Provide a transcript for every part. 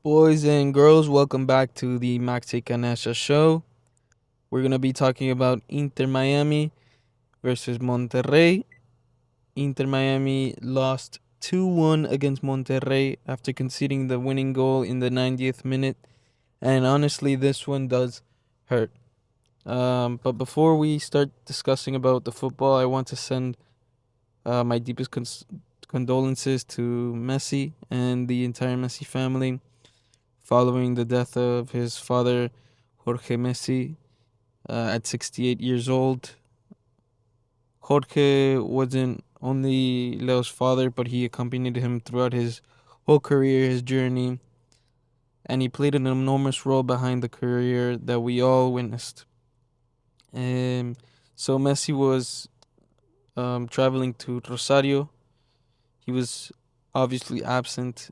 Boys and girls, welcome back to the Maxi Canalla show. We're going to be talking about Inter Miami versus Monterrey. Inter Miami lost 2-1 against Monterrey after conceding the winning goal in the 90th minute. And honestly, this one does hurt. But before we start discussing about the football, I want to send my deepest condolences to Messi and the entire Messi family following the death of his father, Jorge Messi, at 68 years old. Jorge wasn't only Leo's father, but he accompanied him throughout his whole career, his journey, and he played an enormous role behind the career that we all witnessed. Um, so Messi was traveling to Rosario. He was obviously absent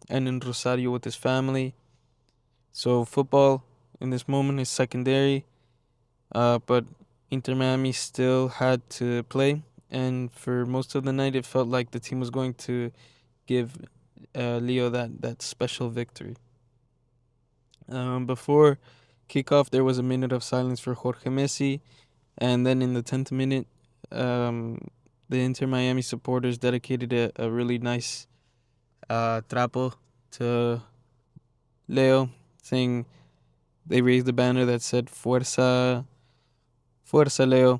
and in Rosario with his family. So football in this moment is secondary, but Inter Miami still had to play, and for most of the night, it felt like the team was going to give Leo that special victory. Before kickoff, there was a minute of silence for Jorge Messi, and then in the 10th minute, um, the Inter Miami supporters dedicated a really nice trapo to Leo, saying they raised a banner that said "Fuerza, Fuerza Leo,"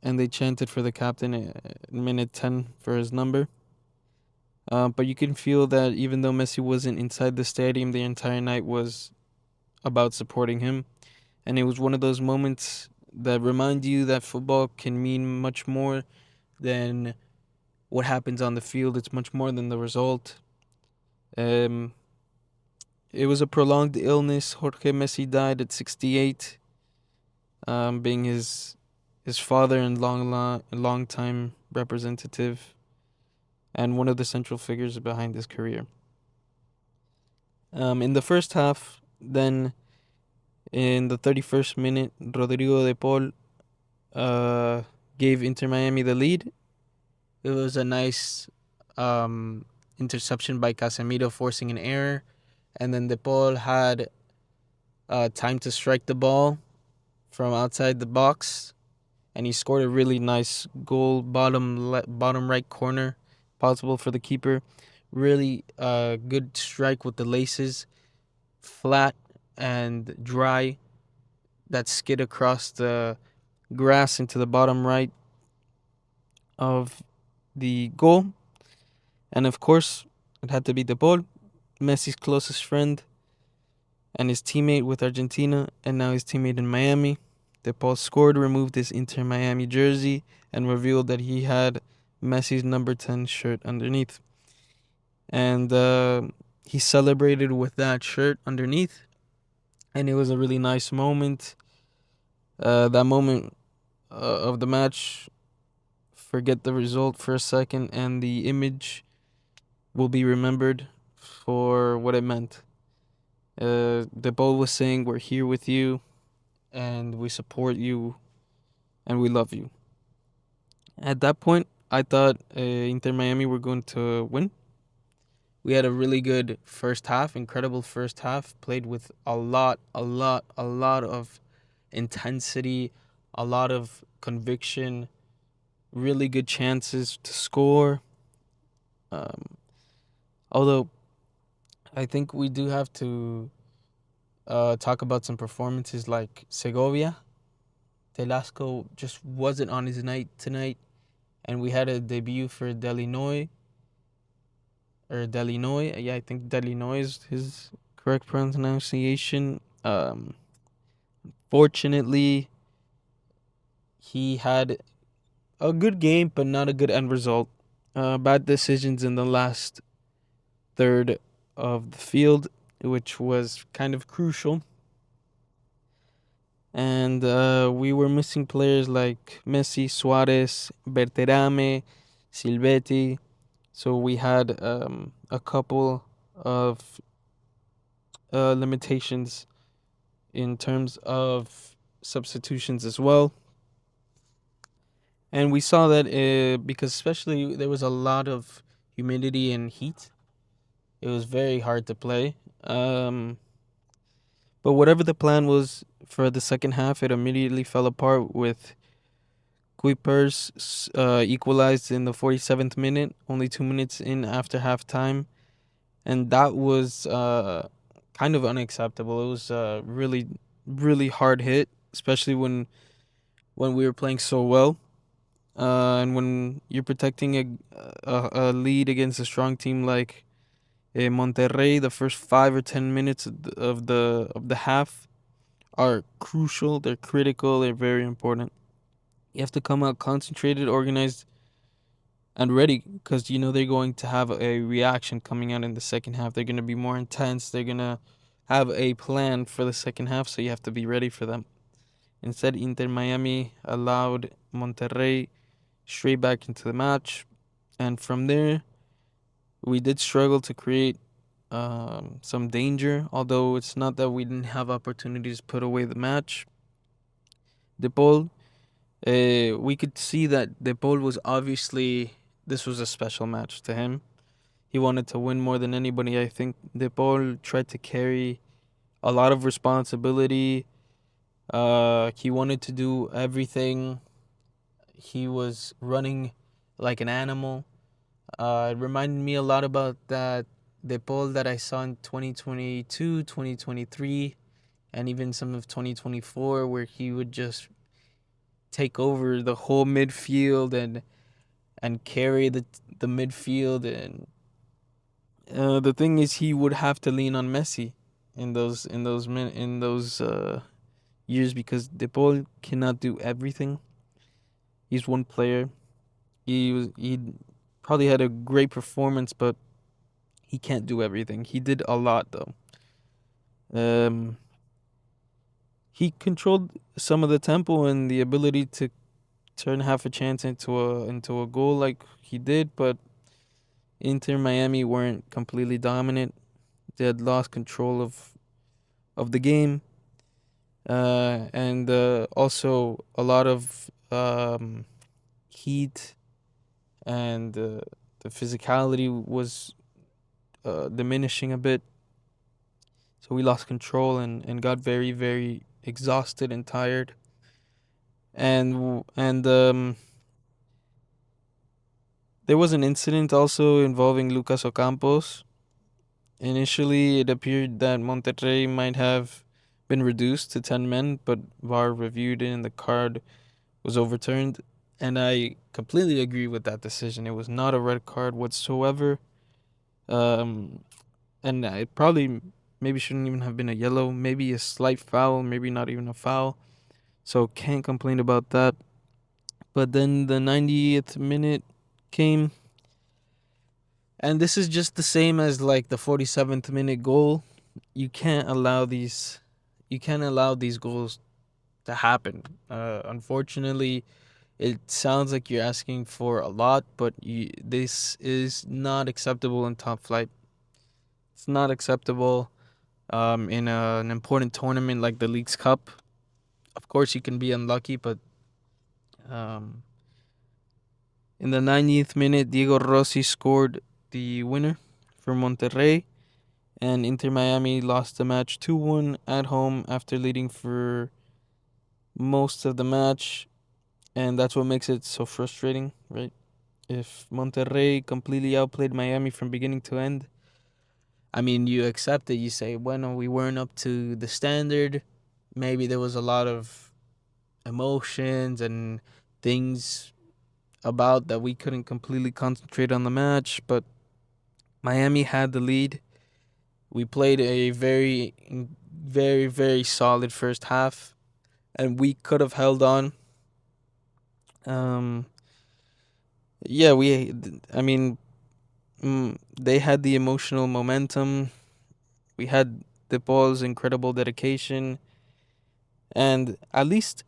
and they chanted for the captain in minute 10 for his number. But you can feel that even though Messi wasn't inside the stadium, the entire night was about supporting him. And it was one of those moments that remind you that football can mean much more than what happens on the field. It's much more than the result. Um, it was a prolonged illness. Jorge Messi died at 68, being his father and long time representative and one of the central figures behind his career. In the first half, then in the 31st minute, Rodrigo de Paul uh, gave Inter Miami the lead. It was a nice interception by Casemiro, forcing an error. And then De Paul had time to strike the ball from outside the box. And he scored a really nice goal, bottom right corner, possible for the keeper. Really good strike with the laces, flat and dry, that skid across the grass into the bottom right of the goal. And of course, it had to be De Paul, Messi's closest friend and his teammate with Argentina, and now his teammate in Miami. De Paul scored, removed his Inter Miami jersey, and revealed that he had Messi's number 10 shirt underneath. And he celebrated with that shirt underneath, and it was a really nice moment. That moment of the match, forget the result for a second, and the image will be remembered for what it meant. The Paul was saying, "We're here with you, and we support you, and we love you." At that point, I thought Inter Miami were going to win. We had a really good first half, incredible first half, played with a lot of intensity, a lot of conviction, really good chances to score. Um, although I think we do have to talk about some performances like Segovia. Telasco just wasn't on his night tonight, and we had a debut for Delinoy or Delinoy. Yeah, I think Delinoy is his correct pronunciation. Fortunately, he had a good game, but not a good end result. Bad decisions in the last third of the field, which was kind of crucial. And we were missing players like Messi, Suarez, Berterame, Silvetti. So we had a couple of limitations in terms of substitutions as well. And we saw that because especially there was a lot of humidity and heat. It was very hard to play. Um, but whatever the plan was for the second half, it immediately fell apart with Kuipers equalized in the 47th minute, only 2 minutes in after halftime. And that was kind of unacceptable. It was really, really hard hit, especially when we were playing so well. And when you're protecting a lead against a strong team like Monterrey, the first 5 or 10 minutes of the half are crucial. They're critical. They're very important. You have to come out concentrated, organized, and ready because you know they're going to have a reaction coming out in the second half. They're going to be more intense. They're going to have a plan for the second half, so you have to be ready for them. Instead, Inter Miami allowed Monterrey straight back into the match, and from there, we did struggle to create some danger. Although it's not that we didn't have opportunities to put away the match. De Paul, we could see that De Paul was obviously this was a special match to him. He wanted to win more than anybody. I think De Paul tried to carry a lot of responsibility. He wanted to do everything. He was running like an animal. It reminded me a lot about that De Paul that I saw in 2022, 2023, and even some of 2024, where he would just take over the whole midfield and carry the midfield. And the thing is, he would have to lean on Messi in those years because De Paul cannot do everything. He's one player. He probably had a great performance, but he can't do everything. He did a lot though. Um, he controlled some of the tempo and the ability to turn half a chance into a goal like he did, but Inter Miami weren't completely dominant. They had lost control of the game, and also a lot of heat and the physicality was diminishing a bit. So we lost control and got very very exhausted and tired. And there was an incident also involving Lucas Ocampos. Initially, it appeared that Monterrey might have been reduced to 10 men, but VAR reviewed it and the card was overturned. And I completely agree with that decision. It was not a red card whatsoever. Um, and it probably maybe shouldn't even have been a yellow, maybe a slight foul, maybe not even a foul. So can't complain about that. But then the 90th minute came, and this is just the same as like the 47th minute goal. You can't allow these goals to happen. Unfortunately, it sounds like you're asking for a lot, but this is not acceptable in top flight. It's not acceptable in an important tournament like the League's Cup. Of course, you can be unlucky, but um, in the 90th minute, Diego Rossi scored the winner for Monterrey, and Inter Miami lost the match 2-1 at home after leading for most of the match. And that's what makes it so frustrating, right? If Monterrey completely outplayed Miami from beginning to end, I mean, you accept it. You say, bueno, we weren't up to the standard. Maybe there was a lot of emotions and things about that we couldn't completely concentrate on the match, but Miami had the lead. We played a very, very, very solid first half, and we could have held on. Um, yeah, I mean, they had the emotional momentum. We had the ball's incredible dedication, and at least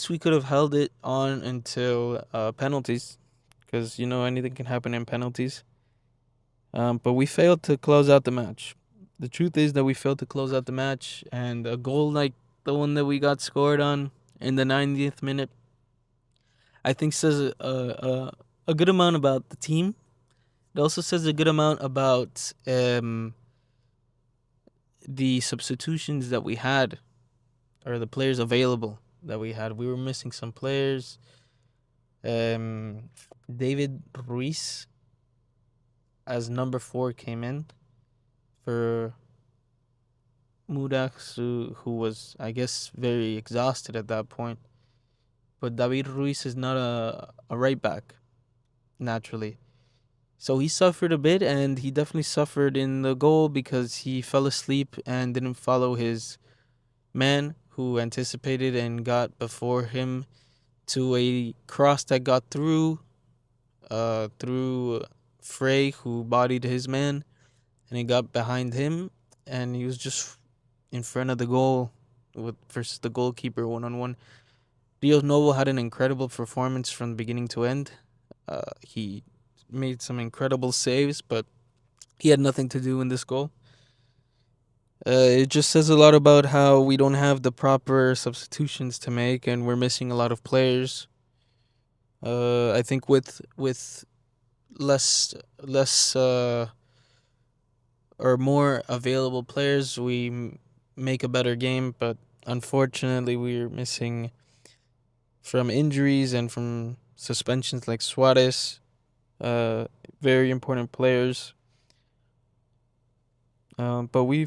we could have held it on until penalties, because you know anything can happen in penalties. But we failed to close out the match. The truth is that we failed to close out the match, and a goal like the one that we got scored on in the 90th minute, I think says a good amount about the team. It also says a good amount about the substitutions that we had, or the players available that we had. We were missing some players. Um, David Ruiz as number 4 came in for Murax, who was, I guess, very exhausted at that point. But David Ruiz is not a right back, naturally. So he suffered a bit, and he definitely suffered in the goal because he fell asleep and didn't follow his man, who anticipated and got before him to a cross that got through Frey, who bodied his man, and he got behind him, and he was just in front of the goal with versus the goalkeeper 1-on-1. Rio Noble had an incredible performance from beginning to end. He made some incredible saves, but he had nothing to do in this goal. It just says a lot about how we don't have the proper substitutions to make, and we're missing a lot of players. I think with less or more available players, we make a better game. But unfortunately, we're missing from injuries and from suspensions like Suarez. Very important players. But we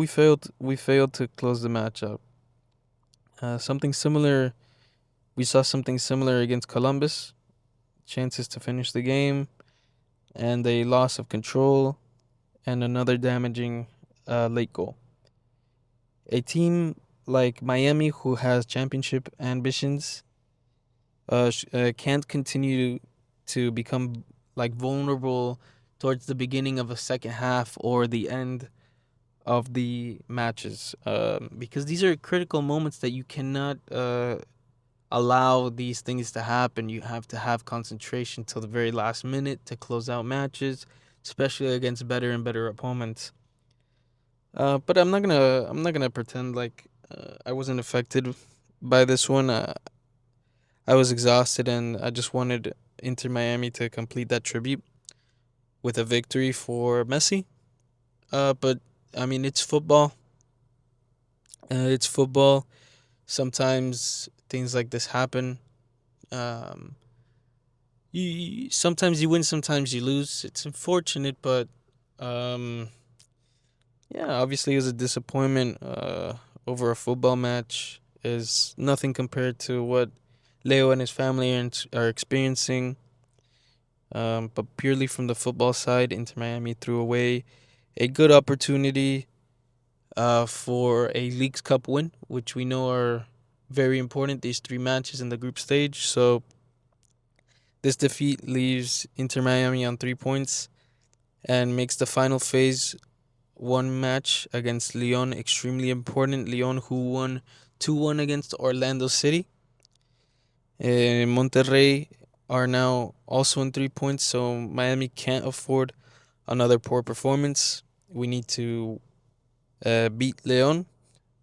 failed to close the match up. Something similar. We saw something similar against Columbus. Chances to finish the game, and a loss of control, and another damaging late goal. A team like Miami, who has championship ambitions, can't continue to become like vulnerable towards the beginning of a second half or the end of the matches, because these are critical moments that you cannot allow these things to happen. You have to have concentration till the very last minute to close out matches, especially against better and better opponents. But I'm not gonna pretend like I wasn't affected by this one. I was exhausted, and I just wanted Inter Miami to complete that tribute with a victory for Messi. But I mean, it's football. It's football. Sometimes things like this happen. Um, sometimes you win, sometimes you lose. It's unfortunate, but um, yeah, obviously it was a disappointment. Over a football match is nothing compared to what Leo and his family are experiencing. But purely from the football side, Inter Miami threw away a good opportunity for a Leagues Cup win, which we know are very important. These 3 matches in the group stage. So this defeat leaves Inter Miami on 3 points and makes the final phase one match against Lyon extremely important. Lyon, who won 2-1 against Orlando City. Monterrey are now also on 3 points, so Miami can't afford another poor performance. We need to beat Leon,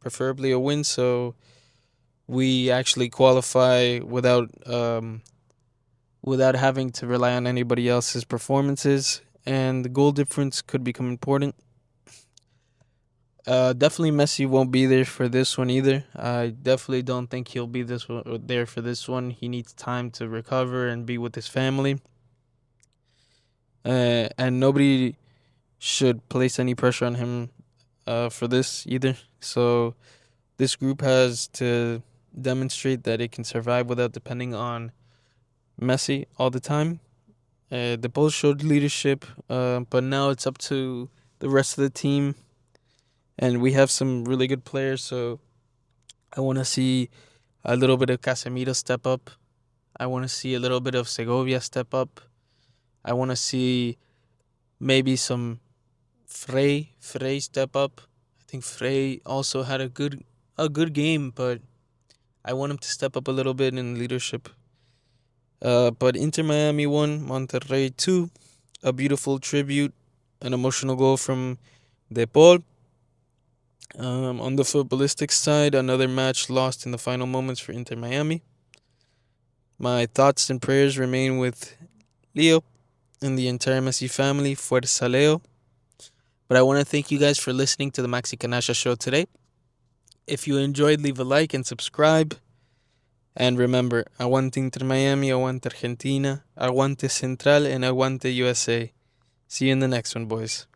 preferably a win, so we actually qualify without having to rely on anybody else's performances, and the goal difference could become important. Definitely Messi won't be there for this one either. I definitely don't think he'll be there for this one. He needs time to recover and be with his family. And nobody should place any pressure on him for this either. So this group has to demonstrate that it can survive without depending on Messi all the time. The both showed leadership, but now it's up to the rest of the team, and we have some really good players. So I want to see a little bit of Casemiro step up. I want to see a little bit of Segovia step up. I want to see maybe some Frey step up. I think Frey also had a good game, but I want him to step up a little bit in leadership. But Inter Miami won, Monterrey 2. A beautiful tribute, an emotional goal from De Paul. On the footballistic side, another match lost in the final moments for Inter Miami. My thoughts and prayers remain with Leo and the entire Messi family. Fuerza Leo. But I want to thank you guys for listening to the Maxi Canalla show today. If you enjoyed, leave a like and subscribe. And remember, aguante Inter Miami, aguante Argentina, aguante Central, and aguante USA. See you in the next one, boys.